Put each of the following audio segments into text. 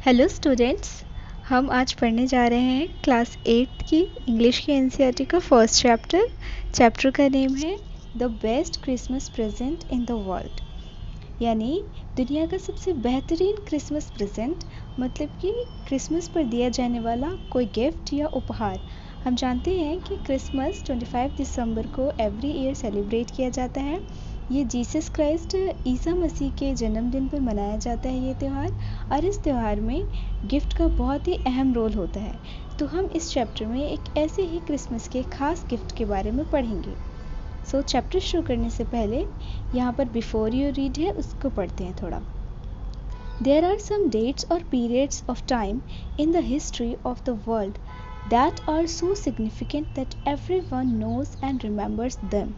Hello students, हम आज पढ़ने जा रहे हैं क्लास 8 की इंग्लिश की एनसीईआरटी का फर्स्ट चैप्टर का नेम है the best Christmas present in the world. यानी दुनिया का सबसे बेहतरीन क्रिसमस प्रेजेंट, मतलब कि क्रिसमस पर दिया जाने वाला कोई गिफ्ट या उपहार। हम जानते हैं कि क्रिसमस 25 दिसंबर को एवरी ईयर सेलिब्रेट किया जाता है। ये जीसस क्राइस्ट ईसा मसीह के जन्मदिन पर मनाया जाता है ये त्यौहार, और इस त्यौहार में गिफ्ट का बहुत ही अहम रोल होता है। तो हम इस चैप्टर में एक ऐसे ही क्रिसमस के खास गिफ्ट के बारे में पढ़ेंगे। सो चैप्टर शुरू करने से पहले यहाँ पर बिफोर यू रीड है उसको पढ़ते हैं थोड़ा। There are some dates or periods of time in the history of the world that are so significant that everyone knows and remembers them.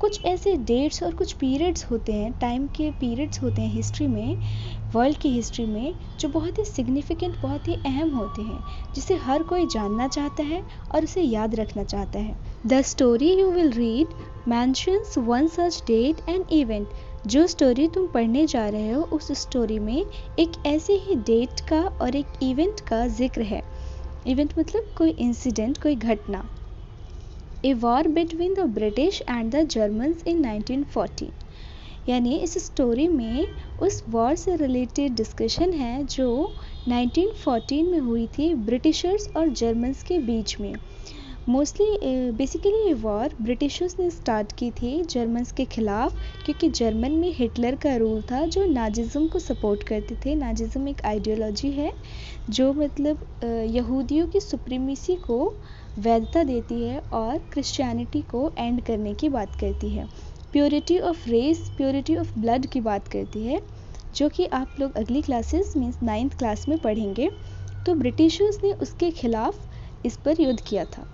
कुछ ऐसे डेट्स और कुछ पीरियड्स होते हैं, टाइम के पीरियड्स होते हैं हिस्ट्री में, वर्ल्ड की हिस्ट्री में, जो बहुत ही सिग्निफिकेंट, बहुत ही अहम होते हैं, जिसे हर कोई जानना चाहता है और उसे याद रखना चाहता है। The story you will read mentions one such date and event. जो स्टोरी तुम पढ़ने जा रहे हो उस स्टोरी में एक ऐसे ही डेट का और एक इवेंट का जिक्र है। इवेंट मतलब कोई इंसिडेंट, कोई घटना। A war between the British and the Germans in 1914। यानी इस स्टोरी में उस वॉर से रिलेटेड डिस्कशन है जो 1914 में हुई थी ब्रिटिशर्स और जर्मन्स के बीच में। मोस्टली बेसिकली ये वॉर ब्रिटिशर्स ने स्टार्ट की थी जर्मन्स के ख़िलाफ़, क्योंकि जर्मन में हिटलर का रूल था जो नाजिज़्म को सपोर्ट करते थे। नाजिज़्म एक आइडियोलॉजी है जो मतलब यहूदियों की सुप्रीमेसी को वैधता देती है और क्रिश्चियनिटी को एंड करने की बात करती है। Purity of race, purity of blood की बात करती है, जो कि आप लोग अगली क्लासेस मीन्स 9th क्लास में पढ़ेंगे। तो ब्रिटिशर्स ने उसके खिलाफ इस पर युद्ध किया था।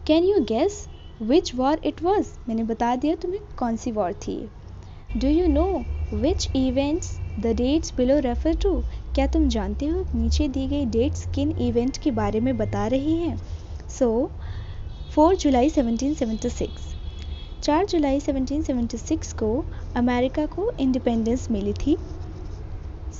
Can you guess which war it was? मैंने बता दिया तुम्हें कौन सी वॉर थी। Do you know which events the dates below refer to? क्या तुम जानते हो नीचे दी गई डेट्स किन इवेंट के बारे में बता रही हैं? 4 जुलाई 1776। 4 जुलाई 1776 को अमेरिका को इंडिपेंडेंस मिली थी।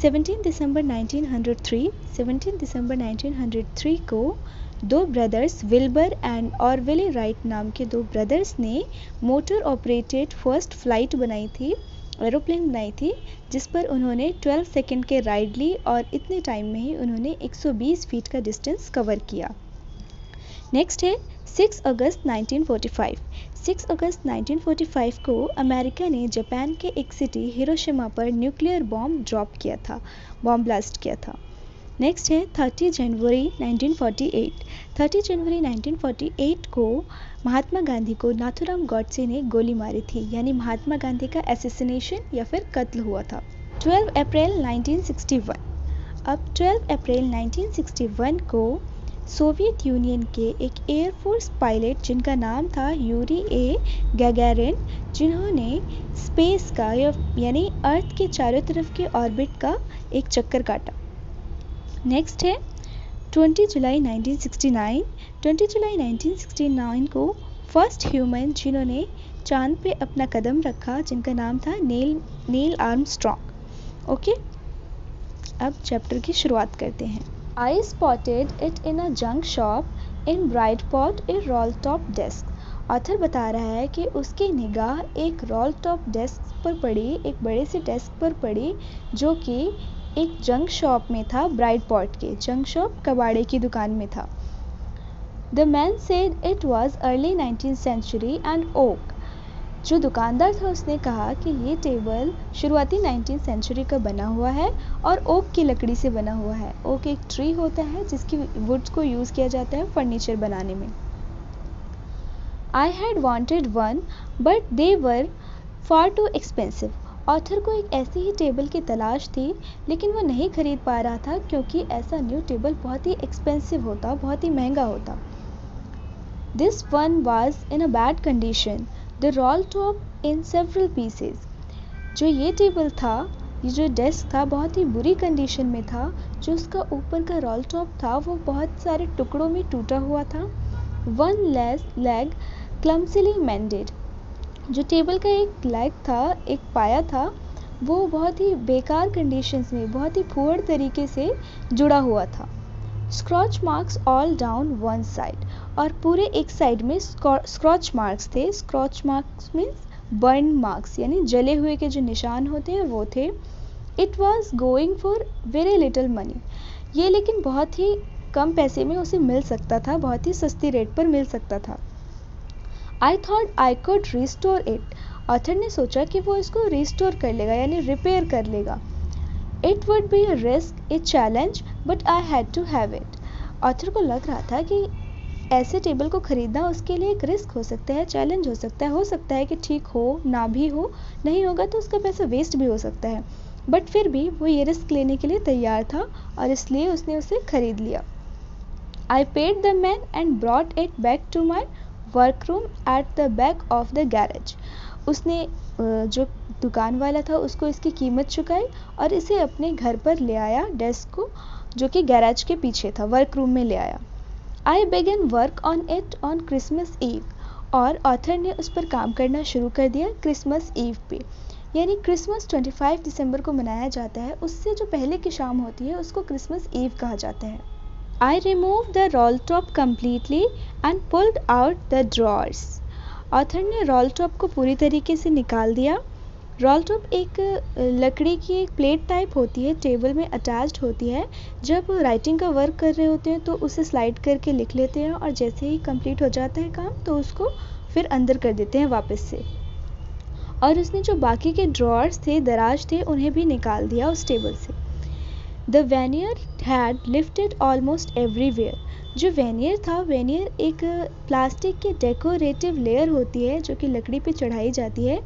17 दिसंबर 1903 को दो ब्रदर्स विल्बर एंड ऑरवेले राइट नाम के दो ब्रदर्स ने मोटर ऑपरेटेड फर्स्ट फ्लाइट बनाई थी, एरोप्लेन बनाई थी, जिस पर उन्होंने 12 सेकंड के राइड ली और इतने टाइम में ही उन्होंने 120 फीट का डिस्टेंस कवर किया। नेक्स्ट है 6 अगस्त 1945। 6 अगस्त 1945 को अमेरिका ने जापान के एक सिटी हिरोशिमा पर न्यूक्लियर बॉम्ब ड्रॉप किया था, बॉम्ब ब्लास्ट किया था। नेक्स्ट है 30 जनवरी 1948। 30 जनवरी 1948 को महात्मा गांधी को नाथूराम गॉडसे ने गोली मारी थी, यानी महात्मा गांधी का एसेसिनेशन या फिर कत्ल हुआ था। 12 अप्रैल 1961। अब 12 अप्रैल 1961 को सोवियत यूनियन के एक एयरफोर्स पायलट जिनका नाम था यूरी ए गैगारिन, जिन्होंने स्पेस का यानी अर्थ के चारों तरफ के ऑर्बिट का एक चक्कर काटा। नेक्स्ट है 20 जुलाई 1969। 20 जुलाई 1969 को फर्स्ट ह्यूमन जिन्होंने चांद पे अपना कदम रखा, जिनका नाम था नील आर्मस्ट्रॉन्ग। ओके, अब चैप्टर की शुरुआत करते हैं। I spotted it in a junk shop in Bridgeport, a roll top desk। Author बता रहा है कि उसकी निगाह एक रोल टॉप डेस्क पर पड़ी, एक बड़े से डेस्क पर पड़ी, जो कि एक जंक शॉप में था। ब्राइडपोर्ट के जंक शॉप कबाड़े की दुकान में था। The man said it was early 19th century and oak। जो दुकानदार था उसने कहा कि ये टेबल शुरुआती 19th सेंचुरी का बना हुआ है और ओक की लकड़ी से बना हुआ है। ओक एक ट्री होता है जिसकी वुड्स को यूज़ किया जाता है फर्नीचर बनाने में। I had wanted one but they were far too expensive। Author को एक ऐसी ही टेबल की तलाश थी, लेकिन वो नहीं खरीद पा रहा था क्योंकि ऐसा न्यू टेबल बहुत ही एक्सपेंसिव होता, बहुत ही महंगा होता। This one was in a bad condition, the roll top in several pieces। जो ये टेबल था, ये जो डेस्क था, बहुत ही बुरी कंडीशन में था। जो उसका ऊपर का रोल टॉप था वो बहुत सारे टुकड़ों में टूटा हुआ था। One leg clumsily mended. जो टेबल का एक लेग था, एक पाया था, वो बहुत ही बेकार कंडीशंस में, बहुत ही पुअर तरीके से जुड़ा हुआ था। Scorch marks all down one side, और पूरे एक साइड में स्क्रॉच मार्क्स थे। Scorch marks means burn marks, यानी जले हुए के जो निशान होते हैं वो थे। It was going for very little money, ये लेकिन बहुत ही कम पैसे में उसे मिल सकता था, बहुत ही सस्ती रेट पर मिल सकता था। I thought I could restore it, author ने सोचा कि वो इसको रिस्टोर कर लेगा, यानी रिपेयर कर लेगा। It would be a risk, a challenge, but I had to have it. Author को लग रहा था कि ऐसे टेबल को खरीदना उसके लिए एक रिस्क हो सकता है, चैलेंज हो सकता है कि ठीक हो, ना भी हो, नहीं होगा तो उसका पैसा वेस्ट भी हो सकता है, बट फिर भी वो ये रिस्क लेने के लिए तैयार था और इसलिए उसने उसे खरीद लिया। I paid the man and brought it back to my workroom at the back of the garage. उसने जो दुकान वाला था उसको इसकी कीमत चुकाई और इसे अपने घर पर ले आया, डेस्क को, जो कि गैरेज के पीछे था, वर्करूम में ले आया। I began work on it on Christmas Eve, और ऑथर ने उस पर काम करना शुरू कर दिया क्रिसमस ईव पे, यानी क्रिसमस 25 दिसंबर को मनाया जाता है, उससे जो पहले की शाम होती है उसको क्रिसमस ईव कहा जाता है। I remove the role top completely and pulled out the drawers. Author ने रोल टॉप को पूरी तरीके से निकाल दिया। रोल टॉप एक लकड़ी की एक प्लेट टाइप होती है, टेबल में अटैच्ड होती है। जब राइटिंग का वर्क कर रहे होते हैं तो उसे स्लाइड करके लिख लेते हैं और जैसे ही कंप्लीट हो जाता है काम तो उसको फिर अंदर कर देते हैं वापस से। और उसने जो बाकी के ड्रॉर्स थे, दराज थे, उन्हें भी निकाल दिया उस टेबल से। The vernier had lifted almost everywhere. जो वेनियर था, वेनियर एक प्लास्टिक की डेकोरेटिव लेयर होती है जो कि लकड़ी पे चढ़ाई जाती है,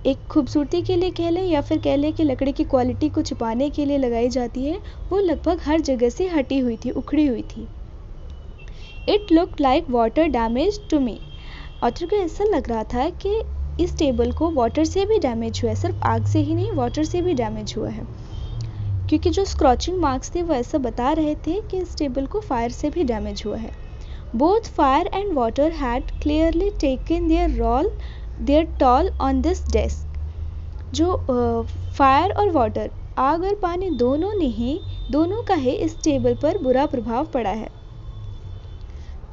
एक खूबसूरती के लिए कह लें या फिर कह लें कि लकड़ी की क्वालिटी को छुपाने के लिए लगाई जाती है, वो लगभग हर जगह से हटी हुई थी, उखड़ी हुई थी। It looked like water damage to me. Author को ऐसा लग रहा था कि इस टेबल को वाटर से भी डैमेज हुआ है, सिर्फ आग से ही नहीं, वाटर से भी डैमेज हुआ है, क्योंकि जो स्क्रॉचिंग मार्क्स थे वो ऐसा बता रहे थे कि इस टेबल को फायर से भी डैमेज हुआ है। Both fire and water had clearly taken their toll on this desk. जो फायर और वाटर, आग और पानी, दोनों का ही इस टेबल पर बुरा प्रभाव पड़ा है।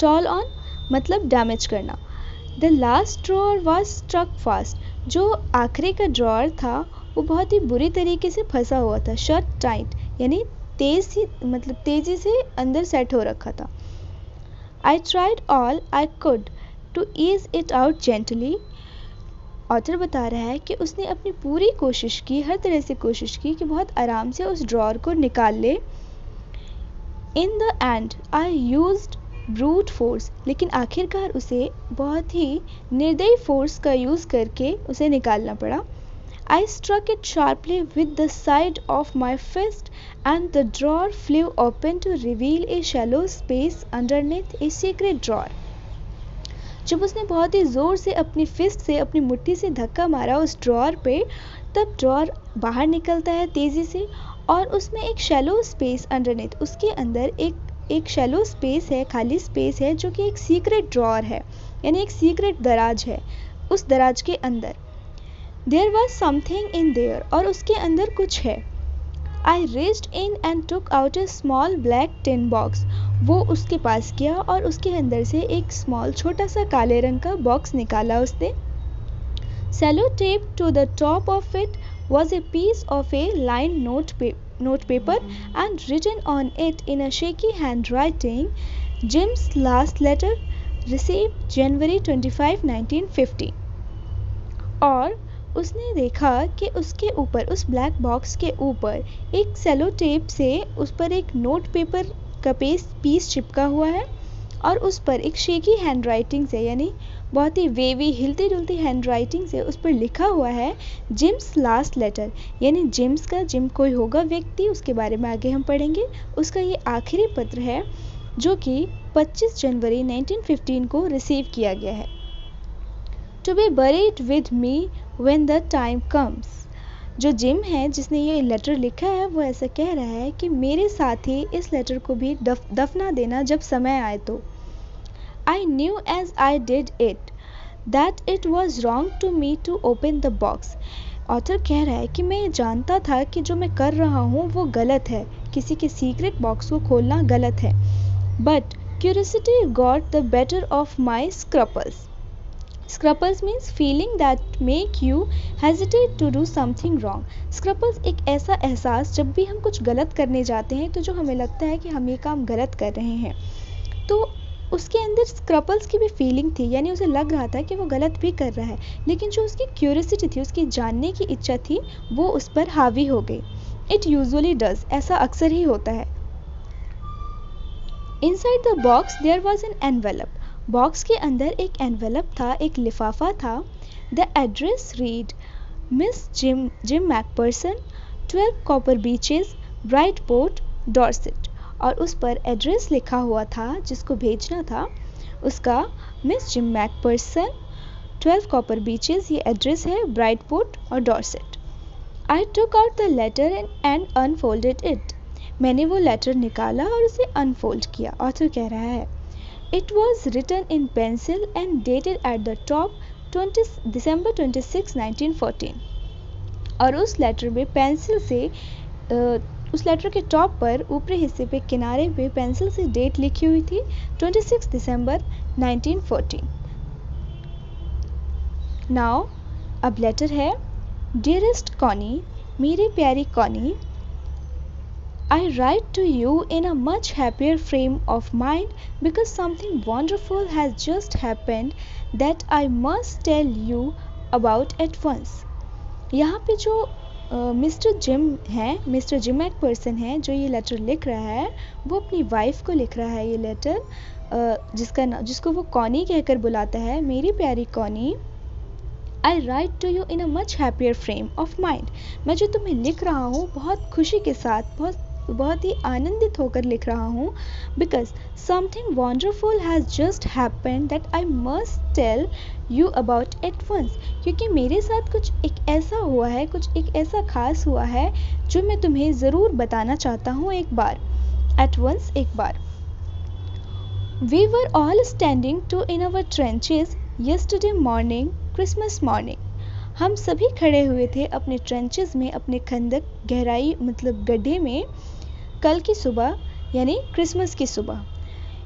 टॉल ऑन मतलब डैमेज करना। The last drawer was struck fast. जो आखिरी का ड्रॉअर था वो बहुत ही बुरी तरीके से फंसा हुआ था, शट टाइट, यानी तेजी से अंदर सेट हो रखा था। I tried all I could to ease it out gently. Author बता रहा है कि उसने अपनी पूरी कोशिश की, हर तरह से कोशिश की कि बहुत आराम से उस ड्रॉअर को निकाल ले। In the and I used brute force, लेकिन आखिरकार उसे बहुत ही निर्दयी फोर्स का यूज़ करके उसे निकालना पड़ा। I struck it sharply with the side of my fist and the drawer flew open to reveal a shallow space underneath a secret drawer. जब उसने बहुत ही ज़ोर से अपनी फिस्ट से, अपनी मुट्ठी से धक्का मारा उस ड्रॉअर पे, तब ड्रॉअर बाहर निकलता है तेज़ी से और उसमें एक शैलो स्पेस अंडरनेथ, उसके अंदर एक शैलो स्पेस है, खाली स्पेस है जो कि एक सीक्रेट ड्रॉअर है, यानी एक सीक्रेट दराज है। उस दराज के अंदर There was something in there, और उसके अंदर कुछ है। I reached in and took out a small black tin box. वो उसके पास गया और उसके अंदर से एक स्मॉल, छोटा सा काले रंग का बॉक्स निकाला उसने। Sellotape to the top of it was a piece of a lined note paper and written on it in a shaky handwriting, Jim's last letter, received January 25, 1950. और उसने देखा कि उसके ऊपर, उस ब्लैक बॉक्स के ऊपर एक सेलो टेप से उस पर एक नोट पेपर का पीस चिपका हुआ है और उस पर एक शेकी हैंड राइटिंग से, यानी बहुत ही वेवी, हिलती डुलती हैंड राइटिंग से उस पर लिखा हुआ है जिम्स लास्ट लेटर, यानी जिम कोई होगा व्यक्ति, उसके बारे में आगे हम पढ़ेंगे। उसका ये आखिरी पत्र है जो कि 25 जनवरी 1915 को रिसीव किया गया है। To be buried with me when the time comes. जो जिम है जिसने ये लेटर लिखा है वो ऐसा कह रहा है कि मेरे साथ ही इस लेटर को भी दफना देना जब समय आए तो। I knew as I did it that it was wrong to me to open the box. Author कह रहा है कि मैं ये जानता था कि जो मैं कर रहा हूँ वो गलत है, किसी के सीक्रेट बॉक्स को खोलना गलत है, but curiosity got the better of my scruples. Scruples means feeling that make you hesitate to do something wrong. Scruples एक ऐसा एहसास, जब भी हम कुछ गलत करने जाते हैं तो जो हमें लगता है कि हम ये काम गलत कर रहे हैं, तो उसके अंदर स्क्रपल्स की भी फीलिंग थी, यानी उसे लग रहा था कि वो गलत भी कर रहा है, लेकिन जो उसकी क्यूरियोसिटी थी, उसकी जानने की इच्छा थी, वो उस पर हावी हो गई. इट यूजुअली डज, ऐसा अक्सर ही होता है. Inside the box there was an envelope. Box के अंदर एक एनवेलप था, एक लिफाफा था. The address read Miss Jim McPherson, 12 Copper Beeches, Brightport, Dorset. और उस पर एड्रेस लिखा हुआ था जिसको भेजना था, उसका Miss Jim McPherson, 12 Copper Beeches, ये एड्रेस है, ब्राइटपोर्ट और Dorset. I took out the letter and unfolded it. मैंने वो लेटर निकाला और उसे अनफोल्ड किया. ऑथर कह रहा है, It was written in pencil and dated at the top December 26, 1914. और उस लेटर में पेंसिल से उस लेटर के टॉप पर ऊपरी हिस्से पे किनारे पे पेंसिल से डेट लिखी हुई थी 26 दिसंबर 1914. नाउ अब लेटर है. डियरेस्ट कॉनी, मेरी प्यारी Connie, I write to you in a much happier frame of mind because something wonderful has just happened that I must tell you about at once. यहाँ पे जो मिस्टर जिम मैकपर्सन है, जो ये letter लिख रहा है, वो अपनी वाइफ को लिख रहा है ये लेटर, जिसको वो कॉनी कहकर बुलाता है, मेरी प्यारी Connie. I write to you in a much happier frame of mind. मैं जो तुम्हें लिख रहा हूँ बहुत खुशी के साथ, बहुत ही आनंदित होकर लिख रहा हूँ, because something wonderful has just happened that I must tell you about at once. क्योंकि मेरे साथ कुछ एक ऐसा हुआ है, कुछ एक ऐसा खास हुआ है जो मैं तुम्हें ज़रूर बताना चाहता हूँ एक बार. At once, एक बार. We were all standing in our trenches yesterday morning, Christmas morning. हम सभी खड़े हुए थे अपने ट्रेंचेस में, अपने खंदक, गहराई मतलब गड्ढे में, कल की सुबह यानी क्रिसमस की सुबह.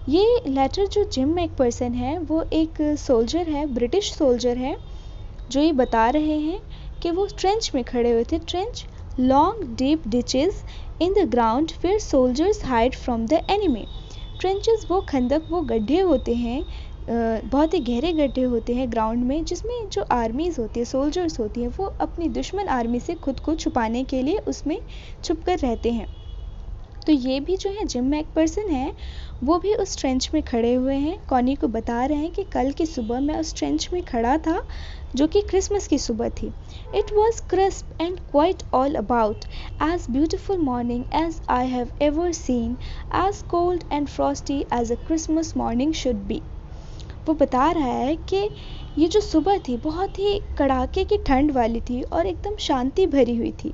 ये लेटर जो जिम मैकपर्सन है वो एक सोल्जर है, ब्रिटिश सोल्जर है, जो ये बता रहे हैं कि वो ट्रेंच में खड़े हुए थे. Trench, long deep ditches in the ground where soldiers hide from the enemy. Trenches वो खंदक, वो गड्ढे होते हैं, बहुत ही गहरे गड्ढे होते हैं ग्राउंड में, जिसमें जो आर्मीज़ होती है, सोल्जर्स होती हैं, वो अपनी दुश्मन आर्मी से खुद को छुपाने के लिए उसमें छुप कर रहते हैं. तो ये भी जो है जिम मैकपर्सन है, वो भी उस ट्रेंच में खड़े हुए हैं. कॉनी को बता रहे हैं कि कल की सुबह मैं उस ट्रेंच में खड़ा था जो कि क्रिसमस की सुबह थी. It was crisp and quiet all about, as beautiful morning as I have ever seen, as cold and frosty as a Christmas morning should be. वो बता रहा है कि ये जो सुबह थी बहुत ही कड़ाके की ठंड वाली थी और एकदम शांति भरी हुई थी.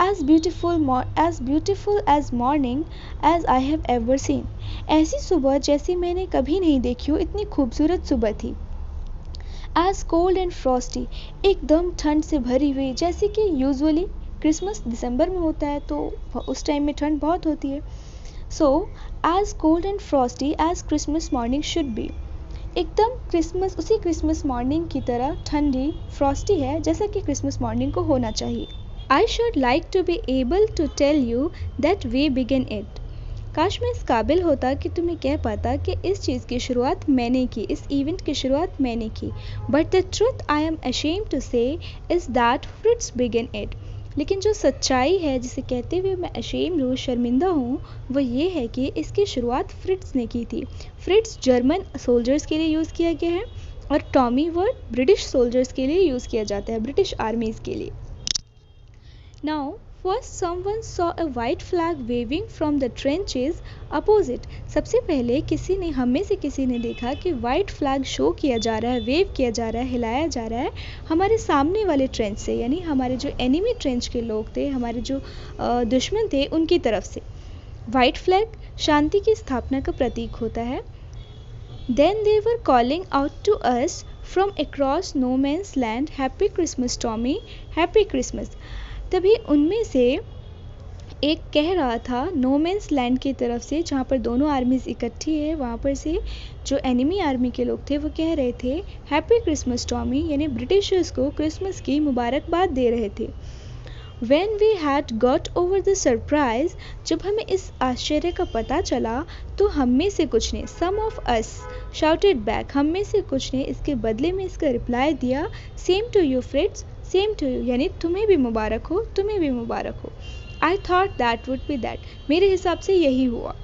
As beautiful as morning as I have ever seen. ऐसी सुबह जैसी मैंने कभी नहीं देखी हो, इतनी खूबसूरत सुबह थी. एज कोल्ड एंड फ्रॉस्टी, एकदम ठंड से भरी हुई, जैसे कि यूजुअली क्रिसमस दिसंबर में होता है तो उस टाइम में ठंड बहुत होती है. So as cold and frosty as Christmas morning should be. एकदम उसी क्रिसमस मॉर्निंग की तरह ठंडी, फ्रॉस्टी है, जैसा कि क्रिसमस मॉर्निंग को होना चाहिए. I should like to be able to tell you that we begin it. काश मैं इस काबिल होता कि तुम्हें कह पाता कि इस चीज़ की शुरुआत मैंने की, इस इवेंट की शुरुआत मैंने की. But the truth I am ashamed to say is that Fritz begin it. लेकिन जो सच्चाई है, जिसे कहते हुए मैं अशेम्ड हूँ, शर्मिंदा हूँ, वो ये है कि इसकी शुरुआत फ्रिट्स ने की थी. फ्रिट्स जर्मन सोल्जर्स के लिए यूज़ किया गया है और टॉमी वर्ड ब्रिटिश सोल्जर्स के लिए यूज़ किया जाता है, ब्रिटिश आर्मीज़ के लिए. Now first someone saw a white flag waving from the trenches opposite. सबसे पहले हम में से किसी ने देखा कि वाइट फ्लैग शो किया जा रहा है, वेव किया जा रहा है, हिलाया जा रहा है हमारे सामने वाले ट्रेंच से, यानी हमारे जो एनिमी ट्रेंच के लोग थे, हमारे जो दुश्मन थे, उनकी तरफ से. वाइट फ्लैग शांति की स्थापना का प्रतीक होता है. Then they were calling out to us from across no man's land happy Christmas Tommy happy Christmas. तभी उनमें से एक कह रहा था नो मैंस लैंड की तरफ से, जहाँ पर दोनों आर्मीज इकट्ठी है, वहाँ पर से जो एनिमी आर्मी के लोग थे वो कह रहे थे हैप्पी क्रिसमस टॉमी, यानी ब्रिटिशर्स को क्रिसमस की मुबारकबाद दे रहे थे। When we had got over the surprise, जब हमें इस आश्चर्य का पता चला तो हम में से कुछ ने some of us shouted back, हम में से कुछ ने इसके बदले में इसका रिप्लाई दिया same to you Fritz, same to you, यानी तुम्हें भी मुबारक हो, तुम्हें भी मुबारक हो। I thought that would be that, मेरे हिसाब से यही हुआ।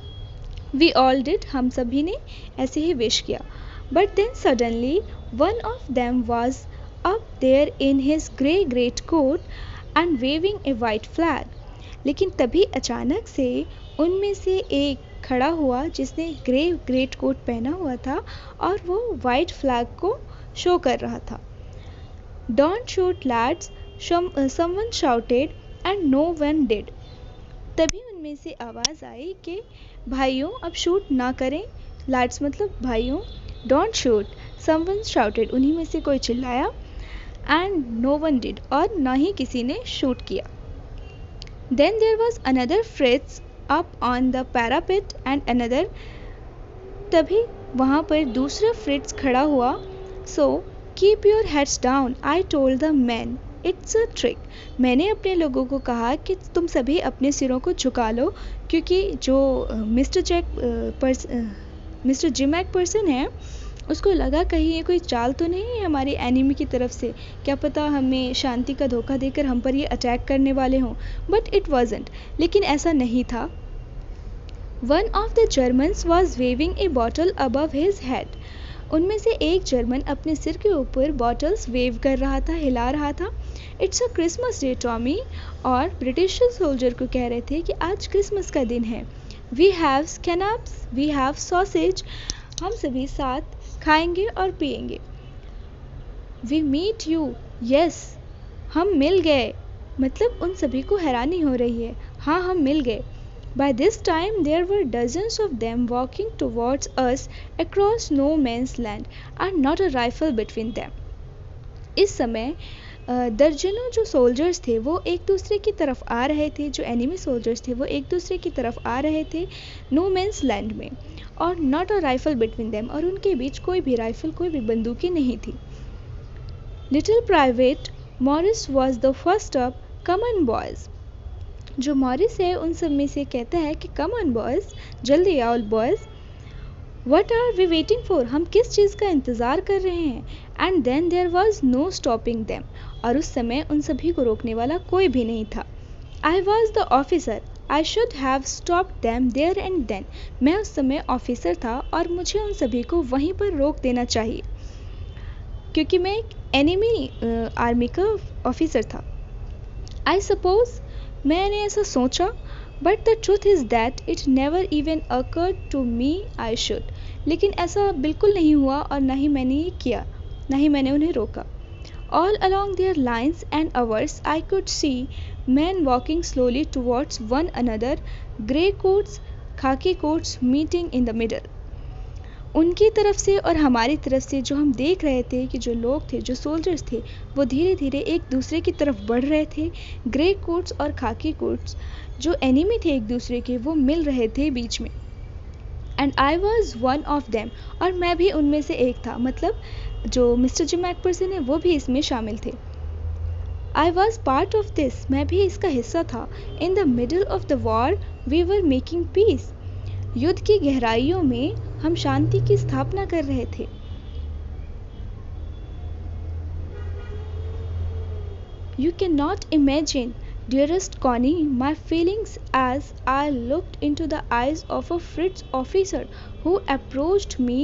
We all did, हम सभी ने ऐसे ही विश किया। But then suddenly one of them was up there in his grey greatcoat and waving a white flag, लेकिन तभी अचानक से उनमें से एक खड़ा हुआ जिसने ग्रे ग्रेट कोट पहना हुआ था और वो वाइट फ्लैग को शो कर रहा था। Don't shoot lads, someone shouted and no one did, तभी उनमें से आवाज़ आई कि भाइयों अब शूट ना करें, lads मतलब भाइयों, don't shoot, someone shouted, उन्हीं में से कोई चिल्लाया, and no one did, और ना ही किसी ने शूट किया। Then there was another Fritz up on the parapet and another, तभी वहाँ पर दूसरा फ्रिट्ज खड़ा हुआ। So keep your heads down, I told the men, it's a trick, मैंने अपने लोगों को कहा कि तुम सभी अपने सिरों को झुका लो, क्योंकि जो मिस्टर जिम मैकपर्सन है उसको लगा कहीं ये कोई चाल तो नहीं है हमारी एनिमी की तरफ से, क्या पता हमें शांति का धोखा देकर हम पर ये अटैक करने वाले हों, बट इट वाजंट, लेकिन ऐसा नहीं था। One of the Germans was waving a bottle above his head, उनमें से एक जर्मन अपने सिर के ऊपर बॉटल्स वेव कर रहा था, हिला रहा था। It's a Christmas day Tommy, और ब्रिटिश सोल्जर को कह रहे थे कि आज क्रिसमस का दिन है। We have schnapps, we have sausage, हम सभी साथ खाएंगे और पिएंगे। वी मीट यू, यस, हम मिल गए, मतलब उन सभी को हैरानी हो रही है, हाँ हम मिल गए। By this time there were dozens of them walking towards us across no man's land and not a rifle between them. इस समय दर्जनों जो सोल्जर्स थे वो एक दूसरे की तरफ आ रहे थे, जो एनिमी सोल्जर्स थे वो एक दूसरे की तरफ आ रहे थे नो मैंस लैंड में, और not a rifle between them, और उनके बीच कोई भी राइफल, कोई भी बंदूकें नहीं थी। Little private Morris was the first up, come on boys, जो मॉरिस है उन सब में से कहता है कि कम ऑन बॉयज, जल्दी आओ boys, what are we waiting for, हम किस चीज़ का इंतज़ार कर रहे हैं। And then there was no stopping them, और उस समय उन सभी को रोकने वाला कोई भी नहीं था। I was the officer, I should have stopped them there and then, मैं उस समय ऑफिसर था और मुझे उन सभी को वहीं पर रोक देना चाहिए, क्योंकि मैं एक एनिमी आर्मी का ऑफिसर था। आई सपोज, मैंने ऐसा सोचा, but the truth is that it never even occurred to me I should, लेकिन ऐसा बिल्कुल नहीं हुआ और ना ही मैंने ये किया, ना ही मैंने उन्हें रोका। All along their lines and ours I could see men walking slowly towards one another, grey coats, khaki coats meeting in the middle. उनकी तरफ से और हमारी तरफ से जो हम देख रहे थे कि जो लोग थे, जो सोल्जर्स थे, वो धीरे धीरे एक दूसरे की तरफ बढ़ रहे थे। ग्रे कोट्स और खाकी कोट्स जो एनिमी थे एक दूसरे के, वो मिल रहे थे बीच में। And I was one of them, और मैं भी उनमें से एक था, मतलब जो मिस्टर जिम मैकपर्सन है वो भी इसमें शामिल थे। I was part of this, मैं भी इसका हिस्सा था। In the middle of the war, we were making peace. युद्ध की गहराइयों में हम शांति की स्थापना कर रहे थे। You cannot imagine, dearest Connie, my feelings as I looked into the eyes of a Fritz officer who approached me,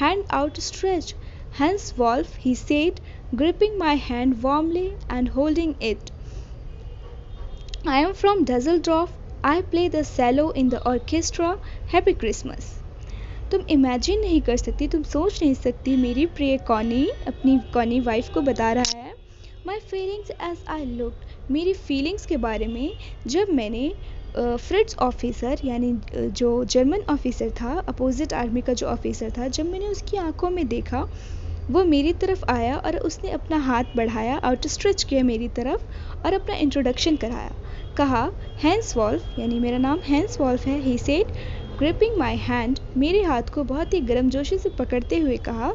hand outstretched. Hans Wolf, he said, gripping my hand warmly and holding it. I am from Dusseldorf. I play the cello in the orchestra. Happy Christmas. तुम imagine नहीं कर सकती, तुम सोच नहीं सकती, मेरी प्रिय कॉनी अपनी कॉनी वाइफ को बता रहा है, my feelings as I looked, मेरी फीलिंग्स के बारे में जब मैंने फ्रिट्स ऑफिसर यानी जो जर्मन ऑफिसर था, अपोजिट आर्मी का जो ऑफिसर था, जब मैंने उसकी आंखों में देखा, वो मेरी तरफ आया और उसने अपना हाथ बढ़ाया, आउटस्ट्रेच किया मेरी तरफ और अपना इंट्रोडक्शन कराया। कहा, हैंस वॉल्फ, यानी मेरा नाम हैंस वॉल्फ है। He said, gripping my hand, मेरे हाथ को बहुत ही गर्मजोशी से पकड़ते हुए कहा,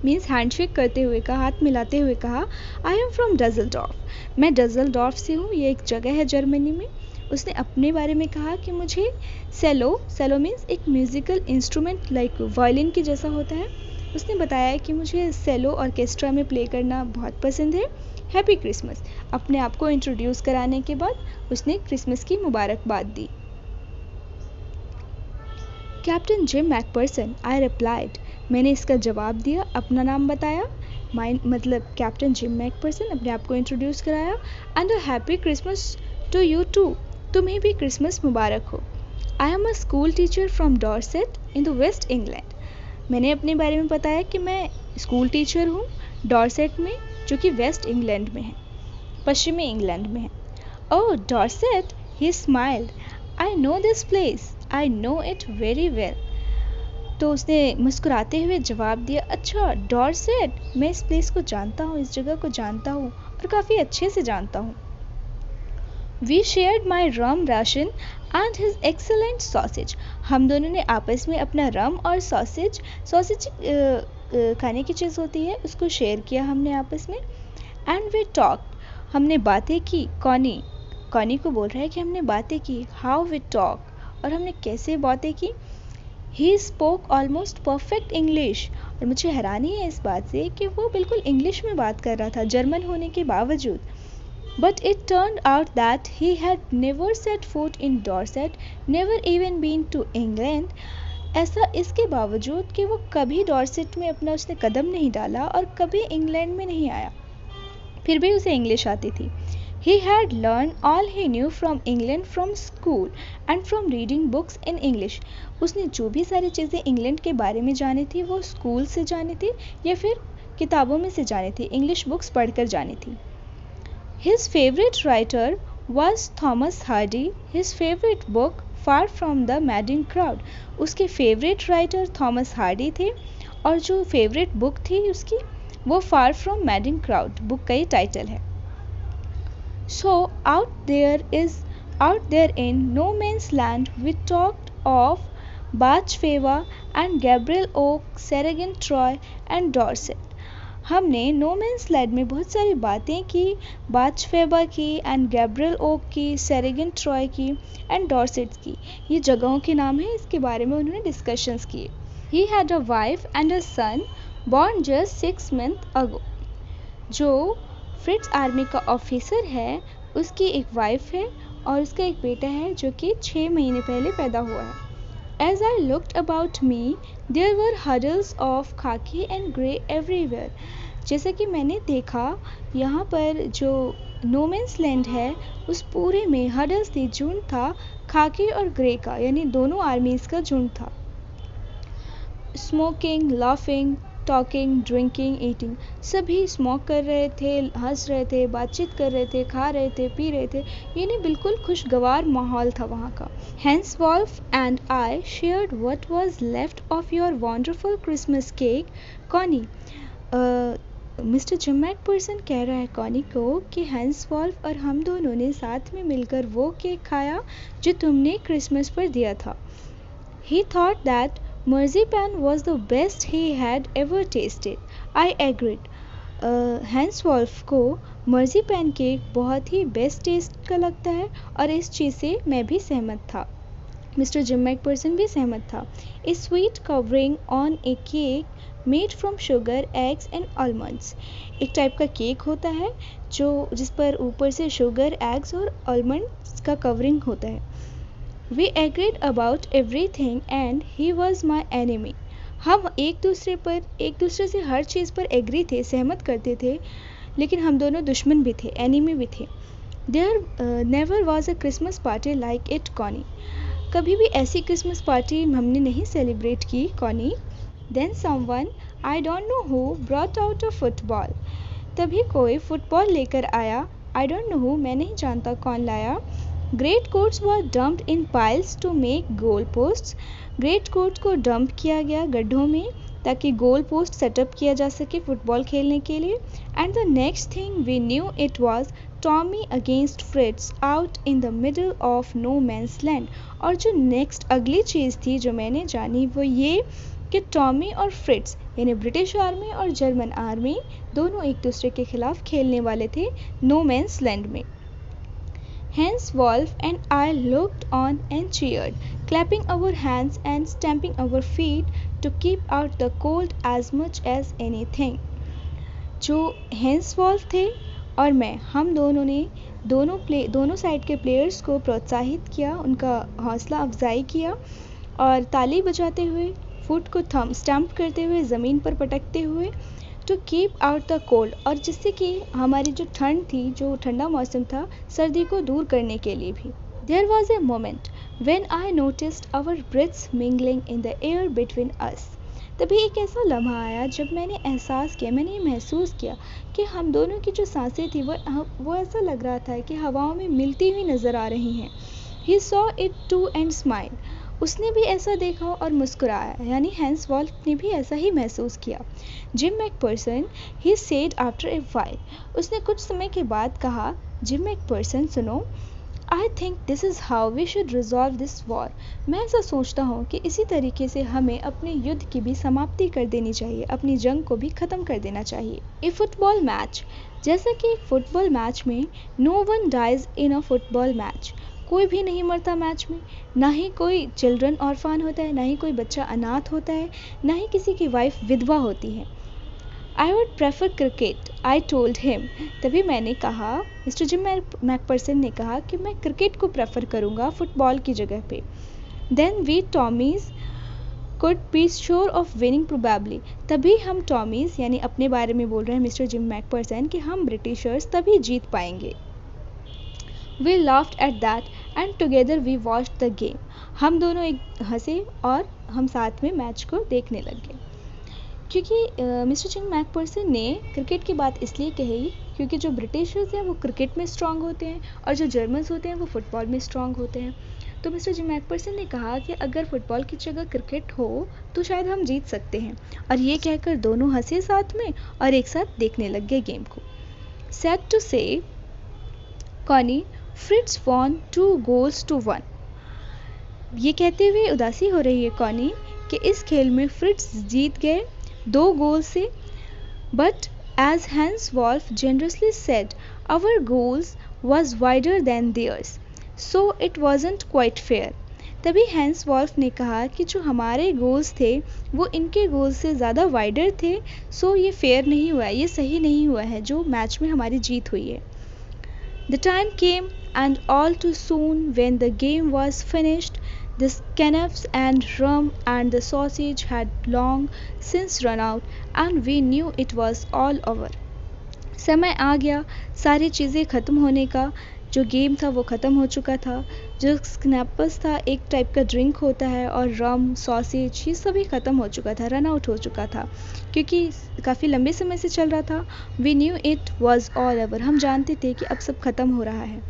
मीन्स हैंडशेक करते हुए कहा, हाथ मिलाते हुए कहा, आई एम फ्रॉम डजलडॉर्फ, मैं डजलडॉर्फ से हूँ, ये एक जगह है जर्मनी में। उसने अपने बारे में कहा कि मुझे सेलो मीन्स एक म्यूज़िकल इंस्ट्रूमेंट लाइक वायलिन के जैसा होता है। उसने बताया कि मुझे सेलो ऑर्केस्ट्रा में प्ले करना बहुत पसंद है। Happy Christmas. अपने आप को इंट्रोड्यूस कराने के बाद उसने क्रिसमस की मुबारकबाद दी। Captain gym McPherson, I replied, मैंने इसका जवाब दिया, अपना नाम बताया, मतलब कैप्टन जिम मैकपर्सन, अपने आप को इंट्रोड्यूस कराया। And a happy Christmas to you too, तुम्हें भी क्रिसमस मुबारक हो। I am a school teacher from Dorset in the west England, मैंने अपने बारे में बताया कि मैं स्कूल टीचर हूँ डॉर्सेट में, जो कि वेस्ट इंग्लैंड में है, पश्चिमी इंग्लैंड में है। Oh Dorset, he smiled, I know this place, I know it very well. तो उसने मुस्कुराते हुए जवाब दिया, अच्छा डॉर्सेट, मैं इस प्लेस को जानता हूँ, इस जगह को जानता हूँ और काफ़ी अच्छे से जानता हूँ। We shared my rum ration and his excellent sausage, हम दोनों ने आपस में अपना रम और सॉसेज खाने की चीज़ होती है, उसको शेयर किया हमने आपस में। एंड वी टॉक्ड, हमने बातें की। कॉनी को बोल रहा है कि हमने बातें की। हाउ वी टॉक, और हमने कैसे बातें की। He spoke almost perfect English, और मुझे हैरानी है इस बात से कि वो बिल्कुल इंग्लिश में बात कर रहा था जर्मन होने के बावजूद। But it turned out that he had never set foot in Dorset, never even been to England. ऐसा इसके बावजूद कि वो कभी डॉर्सेट में अपना उसने कदम नहीं डाला और कभी इंग्लैंड में नहीं आया, फिर भी उसे इंग्लिश आती थी। He had learned all he knew from England from school and from reading books in English. उसने जो भी सारी चीज़ें इंग्लैंड के बारे में जानी थी वो स्कूल से जानी थी या फिर किताबों में से जानी थी, इंग्लिश बुक्स पढ़कर जानी थी। His favorite writer was Thomas Hardy. His favorite book Far from the Madding Crowd. उसके फेवरेट राइटर थॉमस हार्डी थे और जो फेवरेट बुक थी उसकी वो Far from Madding Crowd book का ही टाइटल है। So out there in no man's land we talked of Bachfeva and Gabriel Oak, Sargent Troy and Dorset. हमने नो मैंस लैंड में बहुत सारी बातें की, बाचफेबा की एंड गैब्रियल ओक की, सेरेगन ट्रॉय की एंड डॉर्सेट की। ये जगहों के नाम हैं, इसके बारे में उन्होंने डिस्कशंस किए। He had a wife and a son born just 6 months ago. जो फ्रिट्स आर्मी का ऑफिसर है उसकी एक वाइफ है और उसका एक बेटा है जो कि 6 महीने पहले पैदा हुआ है। As I looked about me, there were huddles of khaki and grey everywhere. जैसा कि मैंने देखा यहाँ पर जो नो मैंस लैंड है उस पूरे में हडल्स थी, झुंड था खाकी और ग्रे का, यानी दोनों आर्मीज का झुंड था। Smoking, laughing, talking, drinking, eating, सभी स्मोक कर रहे थे, हंस रहे थे, बातचीत कर रहे थे, खा रहे थे, पी रहे थे, यानी बिल्कुल खुशगवार माहौल था वहाँ का। Hans Wolf and I shared what was left of your wonderful Christmas cake, Connie. Mr Jim McPherson कह रहा है कॉनी को कि हैंस वॉल्फ और हम दोनों ने साथ में मिलकर वो केक खाया जो तुमने क्रिसमस पर दिया था। He thought that marzipan was the best he had ever tasted. I agreed. Hans Wolf को मर्जीपैन केक बहुत ही बेस्ट टेस्ट का लगता है और इस चीज़ से मैं भी सहमत था। मिस्टर जिम मैकपर्सन भी सहमत था। ए sweet covering on A cake made from sugar, eggs and almonds. एक टाइप का केक होता है जो जिस पर ऊपर से शुगर, एग्स और आलमंड्स का कवरिंग होता है। We agreed about everything and he was my enemy. हम एक दूसरे से हर चीज़ पर एग्री थे, सहमत करते थे, लेकिन हम दोनों दुश्मन भी थे, एनिमी भी थे। There never was a Christmas party like it, Connie. कभी भी ऐसी क्रिसमस पार्टी हमने नहीं सेलिब्रेट की, Connie. Then someone, I don't know who, brought out a football. तभी कोई फुटबॉल लेकर आया, I don't know who, मैं नहीं जानता कौन लाया। Greatcoats were dumped in piles to make goal posts. Greatcoats को डंप किया गया गड्ढों में ताकि गोल पोस्ट सेटअप किया जा सके फुटबॉल खेलने के लिए। And the next thing we knew it was Tommy against Fritz out in the middle of no man's land. और जो नेक्स्ट अगली चीज़ थी जो मैंने जानी वो ये कि टॉमी और फ्रिट्स यानी ब्रिटिश आर्मी और जर्मन आर्मी दोनों एक दूसरे के खिलाफ खेलने वाले थे नो मैंस लैंड में। Hans Wolf and I looked on and cheered, clapping our hands and stamping our feet to keep out the cold as much as anything. जो हैंस वॉल्फ थे और मैं, हम दोनों ने दोनों साइड के प्लेयर्स को प्रोत्साहित किया, उनका हौसला अफजाई किया और ताली बजाते हुए, फुट को स्टम्प करते हुए, ज़मीन पर पटकते हुए, to keep out the cold, और जिससे कि हमारी जो ठंड थी, जो ठंडा मौसम था, सर्दी को दूर करने के लिए भी। There was a moment when I noticed our breaths mingling in the air between us. तभी एक ऐसा लम्हा आया जब मैंने एहसास किया, मैंने महसूस किया कि हम दोनों की जो सांसें थी वो ऐसा लग रहा था कि हवाओं में मिलती हुई नज़र आ रही हैं। He saw it too and smile, उसने भी ऐसा देखा और मुस्कुराया, यानी हैंस वॉल्फ ने भी ऐसा ही महसूस किया। Jim McPherson, he said after a while, उसने कुछ समय के बाद कहा, जिम मैकपर्सन सुनो, I think this is how we should resolve this war. मैं ऐसा सोचता हूँ कि इसी तरीके से हमें अपने युद्ध की भी समाप्ति कर देनी चाहिए, अपनी जंग को भी ख़त्म कर देना चाहिए। ए फुटबॉल मैच, जैसा कि एक फुटबॉल मैच में no one dies in a football match, कोई भी नहीं मरता मैच में, ना ही कोई चिल्ड्रन ऑर्फान होता है, ना ही कोई बच्चा अनाथ होता है, ना ही किसी की वाइफ विधवा होती है। I would prefer cricket, I told him, तभी मैंने कहा, मिस्टर जिम मैकपर्सन ने कहा कि मैं क्रिकेट को प्रेफर करूँगा फुटबॉल की जगह पे। Then we Tommies could be sure of winning probably, तभी हम टॉमीज़ यानी अपने बारे में बोल रहे हैं मिस्टर जिम मैकपर्सन कि हम ब्रिटिशर्स तभी जीत पाएंगे। We laughed at that and together we watched the game. हम दोनों एक हंसे और हम साथ में मैच को देखने लग गए। क्योंकि मिस्टर जिम मैकपर्सन ने क्रिकेट की बात इसलिए कही क्योंकि जो ब्रिटिशर्स हैं वो क्रिकेट में स्ट्रांग होते हैं और जो जर्मन्स होते हैं वो फुटबॉल में स्ट्रांग होते हैं। तो मिस्टर जिम मैकपर्सन ने कहा कि अगर फुटबॉल की जगह क्रिकेट हो तो शायद हम जीत सकते हैं, और ये कहकर दोनों हंसे साथ में और एक साथ देखने लग गए गेम को। Sad to say, Connie, Fritz won 2 goals to 1। ये कहते हुए उदासी हो रही है कॉनी कि इस खेल में फ्रिट्स जीत गए 2 गोल से, but as Hans Wolf generously said our goals was wider than theirs, so it wasn't quite fair. तभी हैंस वॉल्फ ने कहा कि जो हमारे गोल्स थे वो इनके गोल्स से ज़्यादा वाइडर थे, सो ये फेयर नहीं हुआ, ये सही नहीं हुआ है जो मैच में हमारी जीत हुई है। The time came, and all too soon, when the game was finished, the schnapps and rum and the sausage had long since run out, and we knew it was all over. समय आ गया सारी चीज़ें ख़त्म होने का, जो game था वो ख़त्म हो चुका था, जो स्नैपर्स था एक टाइप का ड्रिंक होता है, और रम, सॉसेज, ये सभी ख़त्म हो चुका था, रन आउट हो चुका था क्योंकि काफ़ी लंबे समय से चल रहा था। We knew it was all over, हम जानते थे कि अब सब ख़त्म हो रहा है।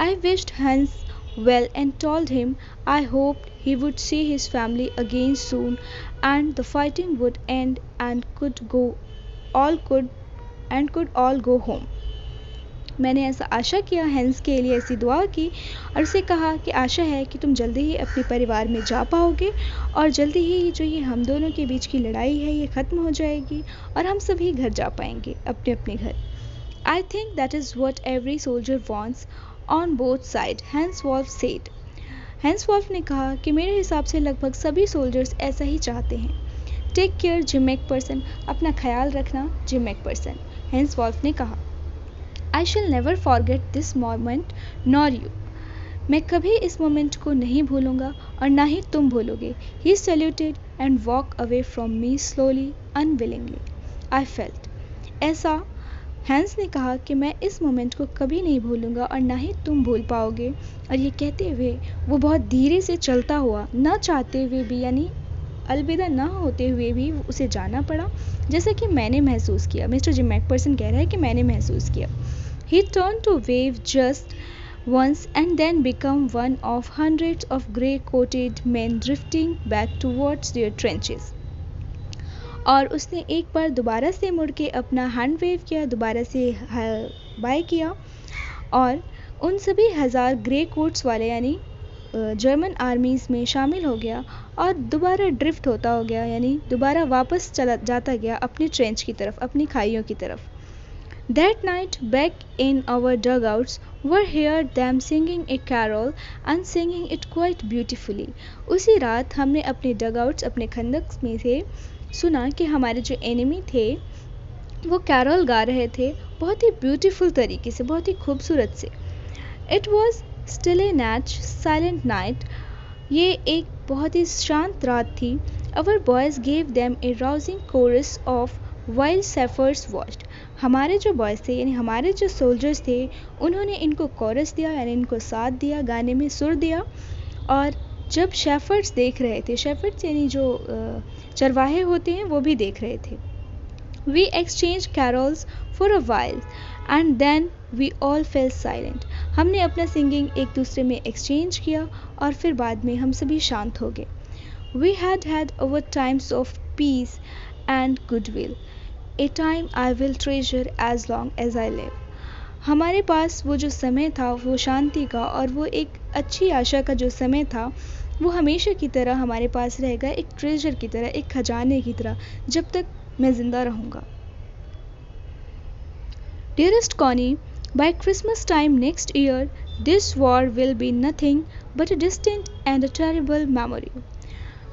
I wished Hans well and told him I hoped he would see his family again soon and the fighting would end and could all go home. मैंने ऐसा आशा किया, हैंस के लिए ऐसी दुआ की और उसे कहा कि आशा है कि तुम जल्दी ही अपने परिवार में जा पाओगे और जल्दी ही जो ये हम दोनों के बीच की लड़ाई है ये ख़त्म हो जाएगी और हम सभी घर जा पाएंगे अपने अपने घर। I think that is what every soldier wants on both side, Hans Wolf said. Hans Wolf ने कहा कि मेरे हिसाब से लगभग सभी सोल्जर्स ऐसा ही चाहते हैं। टेक केयर जिम मैकपर्सन, अपना ख्याल रखना जिम मैकपर्सन, हैंस वॉल्फ ने कहा। I shall never forget this moment nor you, मैं कभी इस मोमेंट को नहीं भूलूंगा और ना ही तुम भूलोगे। He saluted and walk away from me slowly unwillingly. I felt, ऐसा हैंस ने कहा कि मैं इस मोमेंट को कभी नहीं भूलूंगा और ना ही तुम भूल पाओगे, और ये कहते हुए वो बहुत धीरे से चलता हुआ, ना चाहते हुए भी यानी अलविदा ना होते हुए भी उसे जाना पड़ा, जैसा कि मैंने महसूस किया। मिस्टर जिम मैकपर्सन कह रहा है कि मैंने महसूस किया। He turned to wave just once and then become one of hundreds of grey-coated men drifting back towards their trenches. और उसने एक बार दोबारा से मुड़ के अपना हैंड वेव किया, दोबारा से बाय किया और उन सभी 1000 ग्रे कोट्स वाले यानी जर्मन आर्मीज़ में शामिल हो गया और दोबारा ड्रिफ्ट होता हो गया, यानी दोबारा वापस चला जाता गया अपनी ट्रेंच की तरफ, अपनी खाइयों की तरफ. That night, back in our dugouts, we heard them singing a carol and singing it quite beautifully. उसी रात हमने अपने डगआउट्स, अपने खंदक में से सुना कि हमारे जो एनिमी थे वो कैरल गा रहे थे बहुत ही ब्यूटीफुल तरीके से, बहुत ही खूबसूरत से. It was still a silent night. ये एक बहुत ही शांत रात थी. Our boys gave them a rousing chorus of while shepherds watched. हमारे जो बॉयज़ थे यानी हमारे जो सोल्जर्स थे उन्होंने इनको कोरस दिया, यानी इनको साथ दिया, गाने में सुर दिया. और जब शेफर्ड्स देख रहे थे, शेफर्ड्स यानी जो चरवाहे होते हैं वो भी देख रहे थे. We exchanged carols for a while and then we all fell silent. हमने अपना सिंगिंग एक दूसरे में एक्सचेंज किया और फिर बाद में हम सभी शांत हो गए. We had our times of peace and goodwill, a time I will treasure as long as I live. हमारे पास वो जो समय था वो शांति का और वो एक अच्छी आशा का जो समय था वो हमेशा की तरह हमारे पास रहेगा, एक ट्रेजर की तरह, एक खजाने की तरह, जब तक मैं ज़िंदा रहूँगा. Dearest Connie, by Christmas time next year, this war will be nothing but a distant and a terrible memory.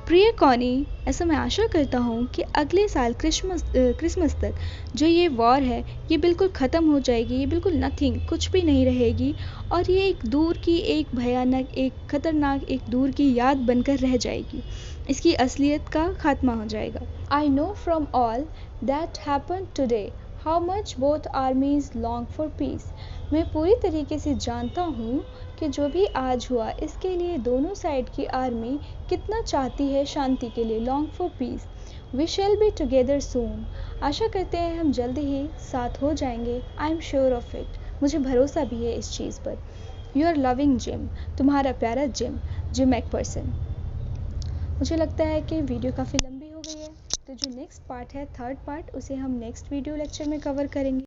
प्रिय कॉनी, ऐसा मैं आशा करता हूँ कि अगले साल क्रिसमस तक जो ये वॉर है ये बिल्कुल ख़त्म हो जाएगी, ये बिल्कुल नथिंग, कुछ भी नहीं रहेगी और ये एक दूर की, एक भयानक, एक ख़तरनाक, एक दूर की याद बनकर रह जाएगी. इसकी असलियत का खात्मा हो जाएगा. I know from all that happened today how much both armies long for peace. मैं पूरी तरीके से जानता हूँ कि जो भी आज हुआ इसके लिए दोनों साइड की आर्मी कितना चाहती है शांति के लिए. Long for peace. We shall be together soon. आशा करते हैं हम जल्दी ही साथ हो जाएंगे. I am sure of it. मुझे भरोसा भी है इस चीज़ पर. Your loving Jim. तुम्हारा प्यारा जिम मैकपर्सन. मुझे लगता है कि वीडियो काफ़ी लंबी हो गई है, तो जो नेक्स्ट पार्ट है, थर्ड पार्ट, उसे हम नेक्स्ट वीडियो लेक्चर में कवर करेंगे.